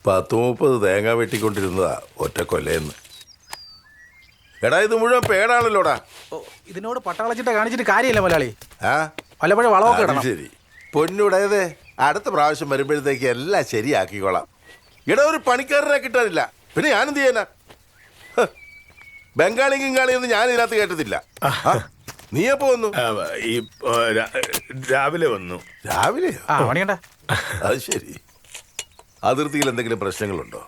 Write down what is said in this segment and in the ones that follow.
10-30 തേങ്ങ വെട്ടിക്കൊണ്ടിരുന്നതാ ഒറ്റ കൊല്ലേന്ന്. എടാ ഇത് മുഴുവൻ പേടാണല്ലോടാ. ഇതിനോട് പട്ടാളച്ചിട്ട കാണിച്ചിട്ട് കാര്യമില്ല മുതലാളി. ആ വല്ലപ്പോഴും വളമൊക്കെ ഇടണം. ശരി പൊന്നുടേതേ, അടുത്ത പ്രാവശ്യം വരുമ്പോഴത്തേക്ക് എല്ലാം ശരിയാക്കിക്കോളാം. എടാ ഒരു പണിക്കാരനെ കിട്ടാനില്ല, പിന്നെ ഞാനെന്ത് ചെയ്യാനാ? ബംഗാളി കിങ്കാളിയൊന്നും ഞാൻ ഇതിനകത്ത് കേട്ടതില്ല. നീ എപ്പോ വന്നു? രാവിലെ വന്നു. രാവിലെയോ? പണിയണ്ട. അത് ശരി. അതിർത്തിയിൽ എന്തെങ്കിലും പ്രശ്നങ്ങളുണ്ടോ?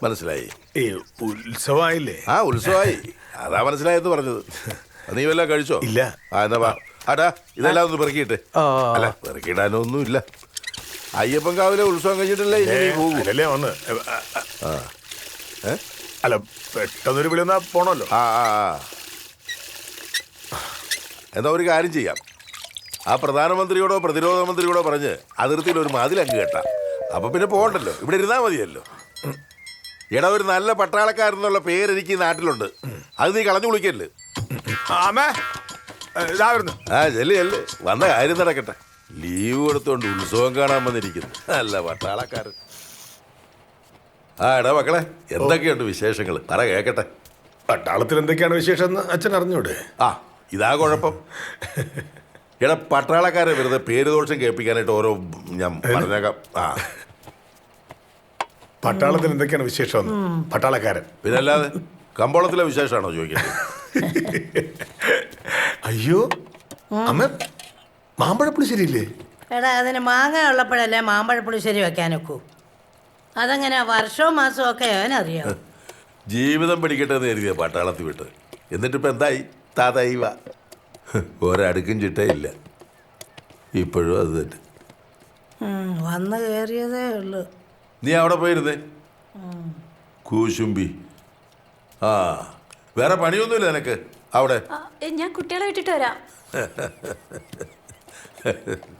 മനസ്സിലായി. ഈ ഉത്സവമായില്ലേ? ഉത്സവമായി, അതാ മനസ്സിലായെന്ന് പറഞ്ഞത്. നീ വല്ല കഴിച്ചോ? ഇല്ല. എന്നാ വാ. ആടാ ഇതെല്ലാം ഒന്ന് പെറുക്കിയിട്ട്. അല്ല പെറുക്കിയിടാനൊന്നും ഇല്ല. അയ്യപ്പൻ കാവിലെ ഉത്സവം കഴിഞ്ഞിട്ടല്ലേ ഇനി പോകൂലല്ലേ വന്ന്? അല്ല പെട്ടെന്നൊരു വിളി വന്നാ പോണല്ലോ. എന്നാ ഒരു കാര്യം ചെയ്യാം, ആ പ്രധാനമന്ത്രിയോടോ പ്രതിരോധ മന്ത്രിയോടോ പറഞ്ഞ് അതിർത്തിയിൽ ഒരു മതിലങ്ങ് കേട്ടാ, അപ്പൊ പിന്നെ പോകണ്ടല്ലോ, ഇവിടെ ഇരുന്നാ മതിയല്ലോ. എടാ ഒരു നല്ല പട്ടാളക്കാരെന്നുള്ള പേര് എനിക്ക് ഈ നാട്ടിലുണ്ട്, അത് നീ കളഞ്ഞു വിളിക്കല്ലേ. ചെല്ലു ചെല്ലു, വന്ന കാര്യം നടക്കട്ടെ. ലീവ് കൊടുത്തോണ്ട് ഉത്സവം കാണാൻ വന്നിരിക്കുന്നു നല്ല പട്ടാളക്കാരൻ. എടാ മക്കളെ, എന്തൊക്കെയുണ്ട് വിശേഷങ്ങൾ? പറ കേക്കട്ടെ. പട്ടാളത്തിൽ എന്തൊക്കെയാണ് വിശേഷം എന്ന് അച്ഛൻ അറിഞ്ഞൂടെ? ഇതാ കുഴപ്പം. എടാ പട്ടാളക്കാരെ വെറുതെ പേര് ദോഷം കേൾപ്പിക്കാനായിട്ട് ഓരോ ഞാൻ പറഞ്ഞേക്കാം. പട്ടാളത്തിൽ എന്തൊക്കെയാണ് വിശേഷം? പട്ടാളക്കാരൻ പിന്നെ അല്ലാതെ കമ്പോളത്തിലെ വിശേഷമാണോ ചോദിക്കുന്നത്? അയ്യോ അമ്മ, മാമ്പഴപ്പുളിശ്ശേരിയില്ലേ? എടാ അതിന് മാങ്ങ ഉള്ളപ്പോഴല്ലേ മാമ്പഴപ്പുളിശ്ശേരി വെക്കാനൊക്കൂ. അതെങ്ങനെ വർഷവും മാസവും ഒക്കെ അവനറിയാം. ജീവിതം പിടിക്കട്ടെ എന്ന് കരുതിയ പട്ടാളത്തിൽ വിട്ട്, എന്നിട്ടിപ്പോൾ എന്തായി? താതായിവ ഒരടുക്കും ചിട്ടയില്ല. ഇപ്പോഴും അത് തന്നെ. വന്ന് കയറിയതേ ഉള്ളു. നീ അവിടെ പോയിരുന്നേ കൂശുംബി. വേറെ പണിയൊന്നുമില്ല നിനക്ക് അവിടെ? ഞാൻ കുട്ടികളെ വിട്ടിട്ട് വരാം.